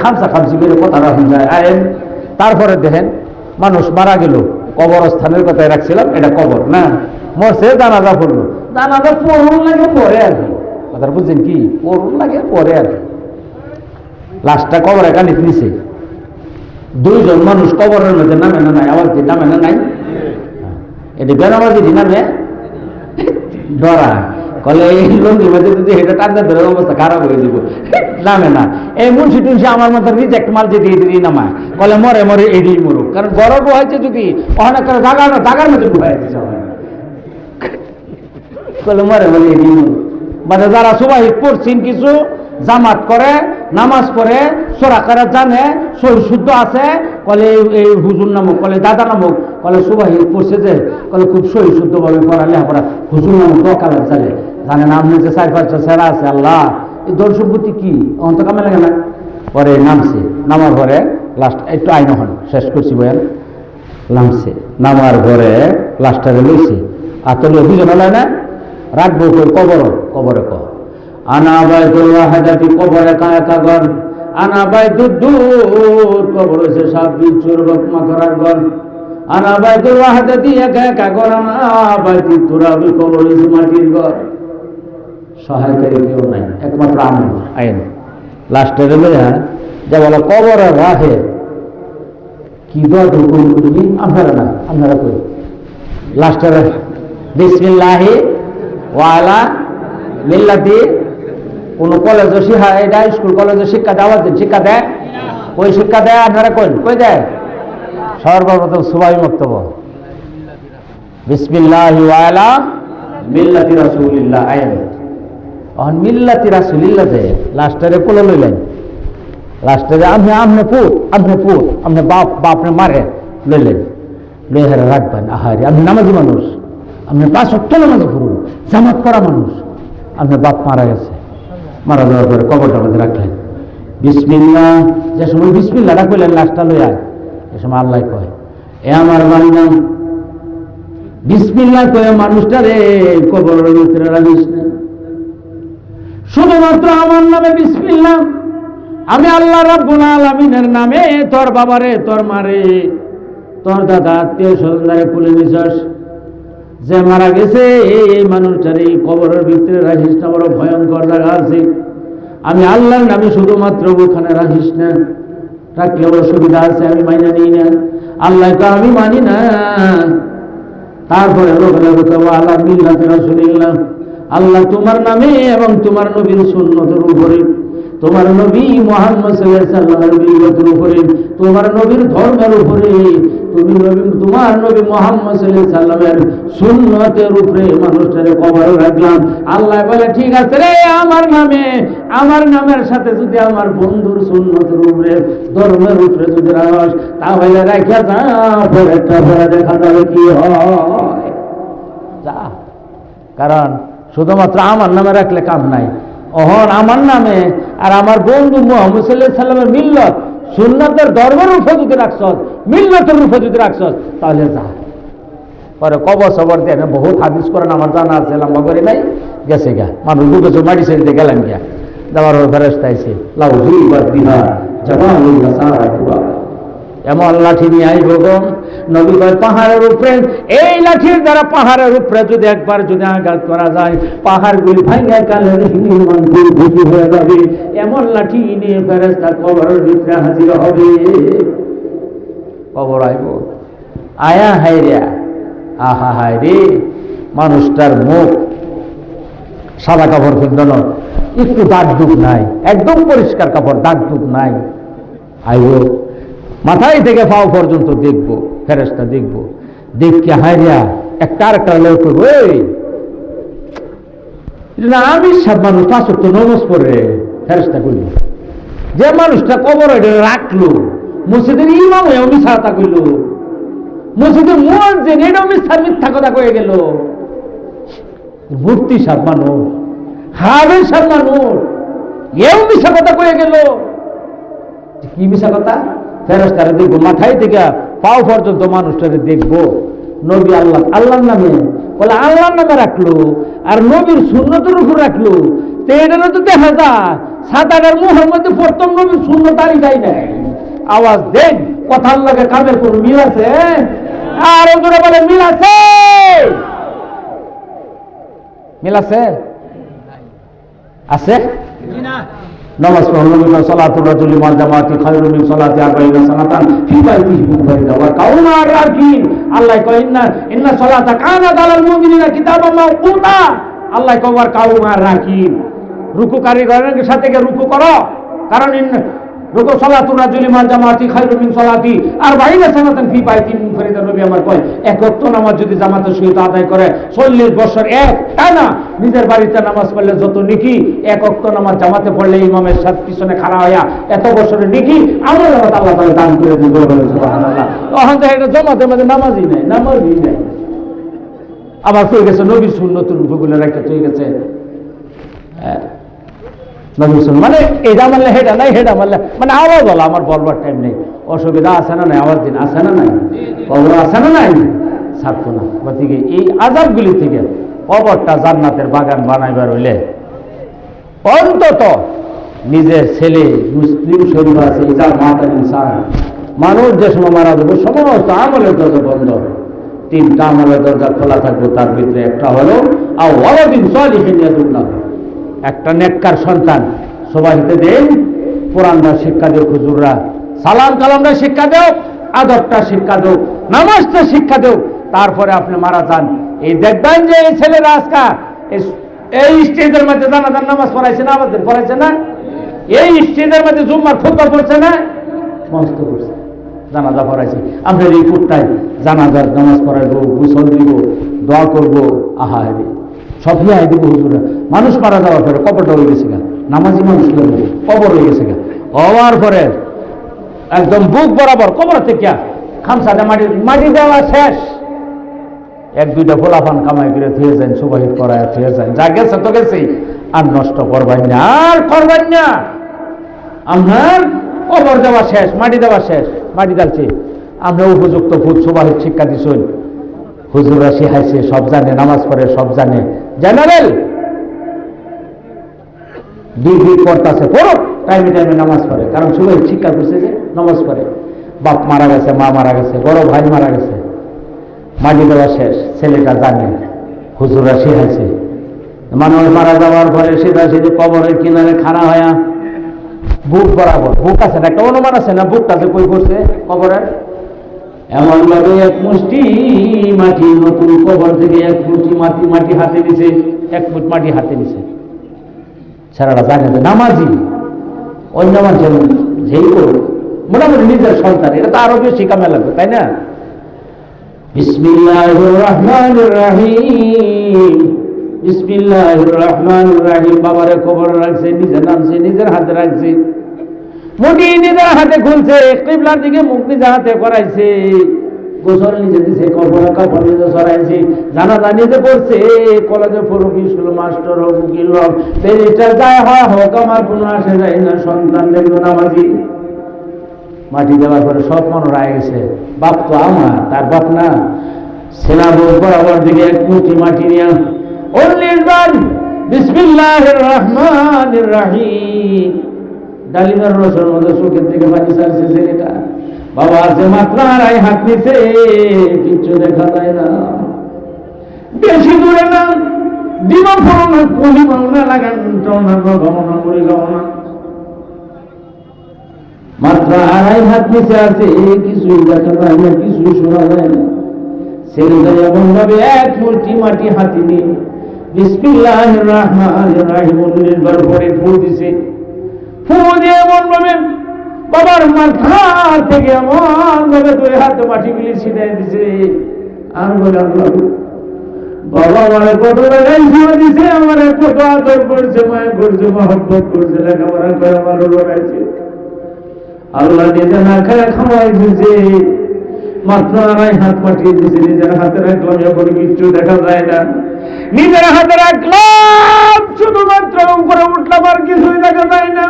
খামসা খামসি করে কথা রাখা যায় আইন। তারপরে দেখেন মানুষ মারা গেল, কবরস্থানের কথায় রাখছিলাম, এটা কবর না, মরছে, জানাজা পড়লো, জানাজা পড়ুন লাগে পরে আর কি, কথা বুঝছেন কি, পড়ুন লাগে পরে আর কি। লাশটা কবরে কানিত নিছে, দুইজন মানুষ কবরের মধ্যে নামে না নাই, আবার কি নামে না নাই, এটি বেনামাজি নামে ডরা কলে এই লঙ্গির মধ্যে যদি এটা টানতে ধরে অবস্থা খারাপ হয়ে যাব, নামে না। এই মুন্সি টুন্সি আমার মতো রিজেক্ট মাল যদি এদিকে নামায় কলে মরে মরে এদিকে মরুক, কারণ গরব হয়েছে যদি অনেক করে জাগার মধ্যে ঢুকাই দিচ্ছে কলে মরে মরে এদিকে মরুক। মানে যারা সুবাহিত পড়ছেন কিছু জামাত করে, নামাজ পড়ে, সোরা করা জানে, শরীর শুদ্ধ আছে, কলে এই হুজুর নামক, কলে দাদা নামক, কলে সুবাহিত পড়ছে যে, কলে খুব শরীর শুদ্ধভাবে পড়া লেখাপড়া, হুজুর নামক দোকালে চলে, জানেন আপনি যে 4-5টা ছেড়া আছে, আল্লাহ এই ধন সম্পত্তি কি অন্ত কামে লাগে না। পরে নামছে, নামার পরে লাস্ট একটু আইন হন শেষ করছি বয়ান, নামছে, নামার পরে লাস্টারে লইছে, আর তো অভিযোগ হলো না, রাখবো কবরে ক আনা বাইতুল ওয়াহদাতি, কবরে কায়কা ঘর, আনা বাইতুদ্দুর, কবর হইছে সাপ বিচ্ছুর বকমা করার ঘর, আনা বাইতুল ওয়াহদাতি, একা একা ঘর, আনা বাইতুত তুরাবি, কবর হইছে মাটির ঘর, সহায়কারী কেউ নাই, একমাত্র আমি আইন। লাস্টের লইয়া যা বলো কবরে রাহে কি দোয়া করবি, আপনারা করি লাস্টের বিসমিল্লাহি ওয়া আলা মিল্লাতি। কোন কলেজ এটা স্কুল কলেজে শিক্ষা দেওয়া শিক্ষা দেয়, ওই শিক্ষা দেয় আপনারা কই দেয়, সর্বপ্রথম সুবাহি বক্তব্য বিসমিল্লাহি ওয়া আলা মিল্লাতি রাসূলিল্লাহ আইন। অহন মিল্লাতি রাসূলিল্লাহ যে লাস্টারে কোলে লইলেন, লাস্টারে আপনি পুত আপনি বাপরে মারে লইলেন, লইহারে রাখবেন। আহারে আপনি নামাজি মানুষ, আপনি 5 ওয়াক্ত নামাজ পড়ুন, জামাত করা মানুষ, আপনার বাপ মারা গেছে, মারা যাওয়ার পরে কবরটার মধ্যে রাখলেন, বিসমিল্লাহ, যে সময় বিসমিল্লাহটা কইলেন লাশটা লইয়া, এ সময় আল্লাহ কয় এ আমার বান্দা, বিসমিল্লাহ কয়ে মানুষটারে কবরের ভিতরে রাখিস না, শুধুমাত্র আমার নামে বিসমিল্লাহ, আমি আল্লাহ রাব্বুল আলামিনের নামে তোর বাবারে, তোর মারে, তোর দাদা আত্মীয় স্বজনরে কুলে নিছস, যে মারা গেছে এই মানুষটার এই কবরের ভিতরে রাখিস না, বড় ভয়ঙ্কর জায়গা আছে, আমি আল্লাহর নামে শুধুমাত্র ওখানে রাখিস না, রাখলে বড় সুবিধা আছে, আমি মাইনা নিই না, আল্লাহ তো আমি মানি না। তারপরে আল্লাহ মিল্লাতি রাসূলিল্লাহ, আল্লাহ তোমার নামে এবং তোমার নবীর সুন্নতের উপরে, তোমার নবী মুহাম্মদ সাল্লাল্লাহু আলাইহি ওয়াসাল্লামের বিরোধের উপরে, তোমার নবীর ধর্মের উপরে, তোমার নবী মুহাম্মদ সাল্লাল্লাহু আলাইহি ওয়াসাল্লামের সুন্নতের উপরে মানুষটারে কবরে রাখলাম। আল্লাহ বলে ঠিক আছে রে, আমার নামের সাথে যদি আমার বন্ধুর সুন্নতের উপরে, ধর্মের উপরে যদি রাখস, তাহলে রাখিয়া যা, পরেরটা পরে দেখা যাবে কি হয়, যা। কারণ শুধুমাত্র আমার নামে রাখলে কাম নাই, অহন আমার নামে আর আমার বন্ধু মুহাম্মদ সাল্লাল্লাহু আলাইহি ওয়াসাল্লামের মিল্লত সুন্নতের ধর্মের উপর যদি রাখছস, মিল্লতের উপর যদি রাখছস, তাহলে যা। পরে কবর সবর দেন বহুত হাদিস করেন, আমার জানা আছে, লম্বা করে নাই, গেছে গা মানুষ বুঝেছো মাটি সেরিতে গেলেন গিয়া, দেওয়ার ফেরেশতা আইছে, লাউহি বাদিহা জামালুল সারা পুরা, এমন লাঠি নিয়ে আইব গো, নবী কয় পাহাড়ের উপরে, এই লাঠির দ্বারা পাহাড়ের উপরে যদি একবার যদি আঘাত করা যায়, পাহাড়গুলি ভাঙা কালের হিমাঙ্কুর ভূমি হয়ে যাবে, এমন লাঠি নিয়ে ফেরেশতা কবরের ভিতরে হাজির হবে। কবর আইব, আয়া হায়রা, আহা হায় রে, মানুষটার মুখ সাদা কাপড় পিন্দান, একটু দাগ দুগ নাই, একদম পরিষ্কার কাপড়, দাগ দুগ নাই, আইব মাথায় থেকে পাও পর্যন্ত দেখবো, ফেরেশতা দেখবো, দেখকে হায়রা একটা আরেকটা লোক করবো, আমি সব মানুষ 5 ওয়াক্ত নামাজ পড়ে, ফেরেশতা করল যে মানুষটা কবর রাখলো, মসজিদের ইমাম হয়েও মিথ্যা কইল, মসজিদের মুয়াজ্জিন এটাও মিথ্যা কথা কয়ে গেল, মুফতি সব মানুষ, হাফেজ সব মানুষ, এও মিথ্যা কথা কয়ে গেল। কি মিথ্যা কথা? ফেরেশতারে দেখবো মাথায় থেকে পাও পর্যন্ত মানুষটারে দেখবো, নবী আল্লাহর নামে বলে আল্লাহর নামে রাখলো, আর নবীর সুন্নতের উপর রাখলো, তো এটা তো দেখা যায় 7-8 মুখের মধ্যে প্রথম নবীর শূন্য তালিকাই নাই। আওয়াজ দেন, কথার লগে কামের কোন মিল আছে? আর ওরা বলে মিল আছে, মিল আছে, আছে নামাজ পড়া সালাতুর রাজুলি মাল জামাতি খায়রুম মিন সালাতি 40 সানাতান ফি বাইতিহি মুফরিদা ওয়া কাউনা রাকিন। আল্লাহ কয় ইন্না সালাতা কানাত আলাল মুমিনিনা কিতাবাম মাওকুতা। আল্লাহ কয় ওয়া কাউনা রাকিন, রুকুকারীর সাথে গিয়ে রুকু করো, কারণ রুকু সালাতুর রাজুলি মাল জামাতি খায়রুম মিন সালাতি 40 সানাতান ফি বাইতিহি মুফরিদা। নবী আমার কয় এক ওয়াক্ত নামাজ যদি জামাতের সহিত আদায় করে 40 বছর এক টানা নিজের বাড়িতে নামাজ পড়লে যত নেকি, এক ওয়াক্ত নামাজ জামাতে পড়লে ইমামের সাথে পিছনে খাড়া হইয়া এত বছরের নেকি আমরা আল্লাহ তাআলা দান করে দিবে। সুবহানাল্লাহ। তখন তো এটা জমাতের মধ্যে নামাজই নাই। আবার হয়ে গেছে নবীর সুন্নতের উপগুলো রেখে হয়ে গেছে নবীর সুন্নাত, মানে এটা মানলে হেডা নাই, হেডা মানলে মানে আওয়াজ বলা আমার বলবার টাইম নেই। অসুবিধা আছে না নাই? আওয়াজ দিন আছে না নাই? কবর আছে না নাই? ছাড়তো না। গতিকে এই আযাবগুলি থেকে কবরটা জান্নাতের বাগান বানাইবার হইলে অন্তত নিজের ছেলে মুসলিম শরীফ আছে ইজা মাতাল ইনসান, মানুষ যে সময় মারা যাবে সমস্ত আমলের দরজা বন্ধ, 3টা আমলের দরজা খোলা থাকবে। তার ভিতরে একটা হলো আও ওয়ালাদিন সালিহিন ইয়াদুল্লাহ, একটা নেককার সন্তান। সবাইতে দেন, কোরআনটা শিক্ষা দেও, হুজুররা সালাম কালামটা শিক্ষা দেও, আদবটা শিক্ষা দেও, নামাজটা শিক্ষা দেও, তারপরে আপনি মারা যান। এই দেখবেন যে এই ছেলেরা আজকা এই স্টেজের মধ্যে জানাজার নামাজ পড়াইছে না, আমাদের পড়াইছে না, এই স্টেজের মধ্যে জুম্মার খুতবা পড়ছে না, মস্ত করছে, জানাজা পড়াইছে। আমরা এই কুটটাই জানাজার নামাজ পড়াইবো, গোসল দিব, দোয়া করবো, আহারে সব হিয়াই দিব। হুজুরা মানুষ মারা যাওয়ার পরে কবরটা হয়ে গেছে গা, নামাজি মানুষ লাগবে, কবর হয়ে গেছে গা, হওয়ার পরে একদম বুক বরাবর কবর থেকে খামসাটা মাটি দেওয়া শেষ। 1-2টা ফোলাফান কামাই করে থুয়ে যান, সুবাহিত করায় থুয়ে যান, যা গেছে তো গেছে, আর নষ্ট করবেন না, আর করবেন না। আপনার কবর দেওয়া শেষ, মাটি দেওয়া শেষ, মাটি ডালছে, আমরা উপযুক্ত ফুট সুবাহিত শিক্ষা দিচ্ছেন, হুজুররা শিখাইছে, সব জানে, নামাজ পড়ে সব জানে, জেনারেল ডিগ্রি পড়তেছে, পড়ো, টাইমে টাইমে নামাজ পড়ে, কারণ সুবাহিত শিক্ষা করছে যে নামাজ পড়ে। বাপ মারা গেছে, মা মারা গেছে, বড় ভাই মারা গেছে, মাটি দেওয়া শেষ, ছেলেটা জানে, হুজুররা শিখাইছে। মানুষ মারা যাওয়ার পরে সেটা সেটা কবরের কিনারে খাড়া হয়া বুক বরাবর, বুক আছে না, একটা অনুমান আছে না, বুকটা যে কই করছে কবরের, এমন ভাবে 1 মুষ্টি মাটি নতুন কবর থেকে 1 মুষ্টি মাটি হাতে নিছে, 1 ফুট মাটি হাতে নিছে। ছেলেরা জানে যে নামাজি, অন্য মানুষের যেই করুক, মোটামুটি নিজের সন্তান, এটা তো আরো বেশি কামে লাগবে, তাই না? বিসমিল্লাহির রহমানির রহিম, বিসমিল্লাহির রহমানির রহিম। বাবারে খবর রাখছে, নিজের নামছে, নিজের হাতে রাখছে, মুঠি নিজের হাতে খুলছে, কিবলার দিকে মুখ নিজের হাতে করাইছে, গোসল নিজে দিছে, কাপড় নিজে সরাইছে, জানাজা নিজে করছে। কলেজে পড়ুক, স্কুল মাস্টার হোক, উকিল হোক, ব্যারিস্টার যাই হোক, আমার কোনো আসে যায় না, সন্তান দেখলো নামাজি। মাটি দেওয়ার পরে সব মনে রায় গেছে, বাপ তো আমার, তার বাপ না। সেনা বউ বরাবর দিকে 1 মুঠি মাটি নিয়ে 19 বার বিসমিল্লাহির রহমানির রহিম। ডালিমের রসের মধ্যে চোখের থেকে পানি ছাড়ছে ছেলেটা। বাবা আছে মাত্র 2.5 হাত নিচে, কিচ্ছু দেখা যায় না, বেশি দূরে না, দিবা ফোড়ো না, কলি মাওনা লাগানটাও না, গমনা করে গমনা, মাত্র 2.5 হাত নিচে আছে, কিছুই দেখা যায় না, কিছুই শোনা যায় না। ছেলেটা এমন ভাবে 1 মুঠি মাটি হাতে নিয়ে বিসমিল্লাহির রহমানির রহিম 19 বার পরে ফু দিছে। ফু দিয়ে এমন ভাবে বাবার মাথা থেকে এমন ভাবে 2 হাতে মাটি গুলি ছিটাই দিছে, আর বলে আল্লাহ বাবা আমার কত লাগাইছে দিছে, আমার কত আদর করছে, মায়া করছে, মহব্বত করছে, লেখাপড়া করে আমার লড়াইছে, আল্লাহ নিজে না খায় খাওয়াই দিছে, মাত্র 2.5 হাত পাঠিয়ে দিছে। নিজের হাতে রাখলাম, এখন কিচ্ছু দেখা যায় না, নিজের হাতে রাখলাম, শুধুমাত্র উপরে উঠলাম, আর কিছুই দেখা যায় না।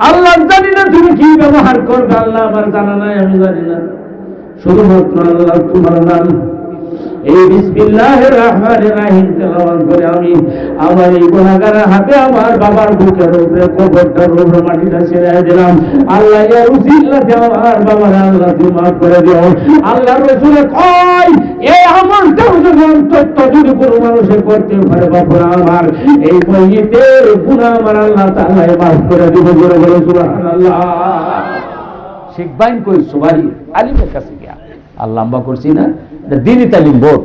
আল্লাহ জানি না তুমি কি ব্যবহার করবে, আল্লাহ আমার জানা নাই, আমি জানি না, শুধুমাত্র আল্লাহ তোমার নাম। এই বিসমিল্লাহির রহমানির রহিম তেলাওয়াত করে আমি আমার এই গুনাহগারের হাতে আমার বাবার বুকের উপরে কবরটার উপরে মাটিটা ছেড়ে দিলাম। আল্লাহ এর উসিলাতে আমার বাবার আল্লাহ তুমি মাফ করে দিও। আল্লাহ রাসূল কয় এই আমলটা যদি কোনো মানুষের করতে পারে বাবা আমার এই মইতের গুনাহ আমার আল্লাহ তাআলা মাফ করে দিবে। জোরে বলে সুবহানাল্লাহ। শিখবাইন কই সুবাহি আলিমের কাছে গিয়া আর লম্বা করছি না, দিনই তালিম বোর্ড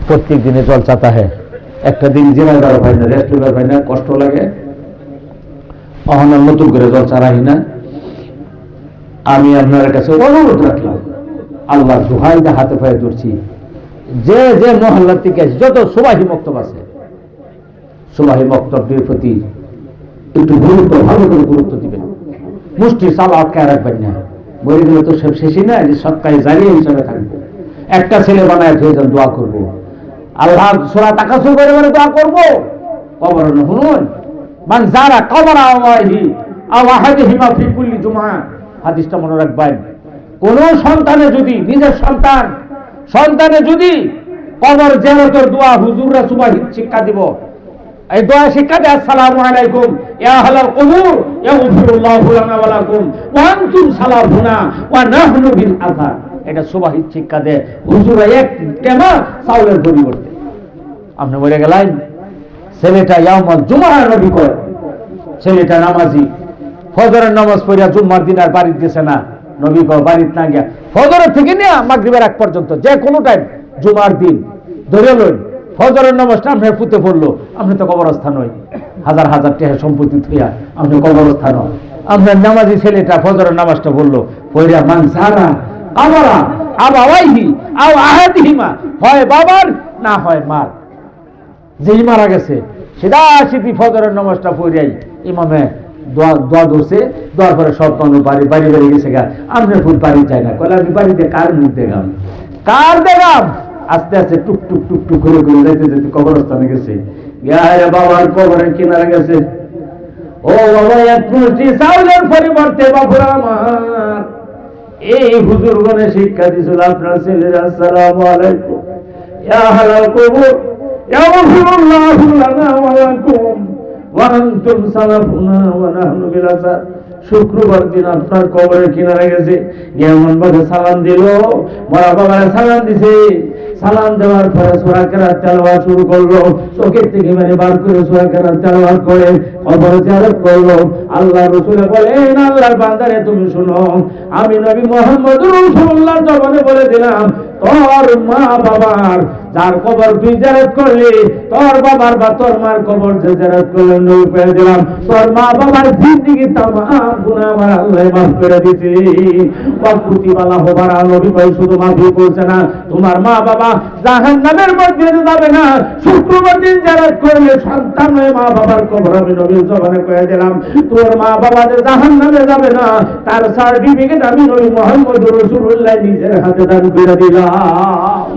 প্রত্যেক দিনে জলসাতা হয়। একটা দিন জিরার বার হয় না, রেস্ট বার হয় না, কষ্ট লাগে। অহনার নতুন করে জলসা রাখি না। আমি আপনার কাছে অনুরোধ রাখলাম, আল্লাহ দুহাইদা হাতে পায়ে ধরছি, যে যে মহল্লার থেকে যত সুবাহি মক্তব আছে সুবাহি মক্তবের প্রতি একটু গুরুত্ব, ভালো করে গুরুত্ব দিবেন। মুষ্টি চাল আটকায় রাখবেন না, বলে গেলে তো সব শেষই না, যে সৎকায় জারিয়ে হিসাবে থাকবো। একটা ছেলে বানায় হয়ে যান, দোয়া করবো। আল্লাহ সূরা তাকাসুর করে মানে দোয়া করবো। কবর শুনুন, মান যারা কবর আওয়াহি আওয়াহাদিহি মা ফি কুল্লি জুমআ, হাদিসটা মনে রাখবেন। কোন সন্তানে যদি নিজের সন্তানে যদি কবর জিয়ারতের দোয়া হুজুররা সুবহান শিক্ষা দিব, এই দোয়া শিক্ষা দেয়, আসসালামু আলাইকুম ইয়া আহলাল কুবুর ইয়াগফিরুল্লাহু লানা ওয়া লাকুম ওয়া আনতুম সালাফুনা ওয়া নাহনু বিল আযার। এটা সুবহান শিক্ষা দেয় হুজুররা এক কেমা চাউলের পরিবর্তে। আপনি বলে গেলেন ছেলেটা ইয়াউমুল জুমআ নবী কয়, ছেলেটা নামাজি, ফজরের নামাজ পড়িয়া জুম্মার দিন আর বাড়িতে গেছে না। নবী কয় বাড়িতে না গিয়া ফজরের থেকে নিয়ে মাগরিবের আগ পর্যন্ত যে কোনো টাইম জুমার দিন ধরে লইন, ফজরের নামাজটা আপনার ফুতে পড়লো, আপনি তো কবরস্থান হই, হাজার হাজার টাকা সম্পত্তি থইয়া আপনি কবরস্থান হন। আপনার নামাজি ছেলেটা ফজরের নামাজটা বললো, পড়িয়া মান সারা আমারা আবাওয়াইহি আও আহাদিহিমা, হয় বাবার না হয় মার, যেই মারা গেছে সেটা সিদ্ধি ফজরের নামাজটা পড়িয়াই ইমামে দোয়া ধরছে, দোয়ার পরে সব মানুষ বাড়ি বাড়ি গেছে গা। আপনার ফুট বাড়ি যায় না, কলে আমি বাড়িতে কার মুখ দেখাম, কার দেখাম। আস্তে আস্তে টুক টুক টুক টুক করে করে যেতে যেতে কবরস্থানে গেছে, বাবার কবরের কিনারে গেছে। ও বাবা, এক মুষ্টি চাউলের পরিবর্তে বাবুরা আমার এই হুজুরগণে শিক্ষা দিছিল আপনার ছেলেরা, আসসালামু আলাইকুম ইয়া আহলাল কুবুর ইয়াগফিরুল্লাহু লানা ওয়া লাকুম ওয়া আনতুম সালাফুনা ওয়া নাহনু বিল আযার। শুক্রবার দিন আপনার কবরের কিনারে গেছে, এমন ভাবে সালাম দিল, বড় বাবারা সালাম দিছে। সালাম দেওয়ার পরে সূরা কেরাত তেলাওয়াত শুরু করলো, চোখের থেকে মানে বার করে সূরা কেরাত তেলাওয়াত করে কবর জিয়ারত করলো। আল্লাহ রাসূল বলেন, আল্লাহর বান্দারে তুমি শুনো, আমি নবী মুহাম্মদুর রাসূলুল্লাহর জবানে বলে দিলাম, তোর মা বাবার যার কবর তুই জিয়ারত করলি, তোর বাবার বা তোর মার কবর যে জিয়ারত করলেন, নবী পেয়ে দিলাম তোর মা বাবার জিন্দেগি তামাম গুনাহ আমার আল্লাহ মাফ করে দিয়েছে। ওয়াকুতিবালা হবার নবী কই শুধু মাফই করছে না, তোমার মা বাবা জাহান্নামের মধ্যে যাবে না। শুক্রবার দিন জিয়ারত করলে সন্তান হয়ে মা বাবার কবর আমি নবীর জবানে কয়ে দিলাম, তোর মা বাবা যে জাহান্নামে যাবে না তার সার্টিফিকেট আমি নবী মুহাম্মদ রাসূলুল্লাহ নিজের হাতে দান করে দিলাম।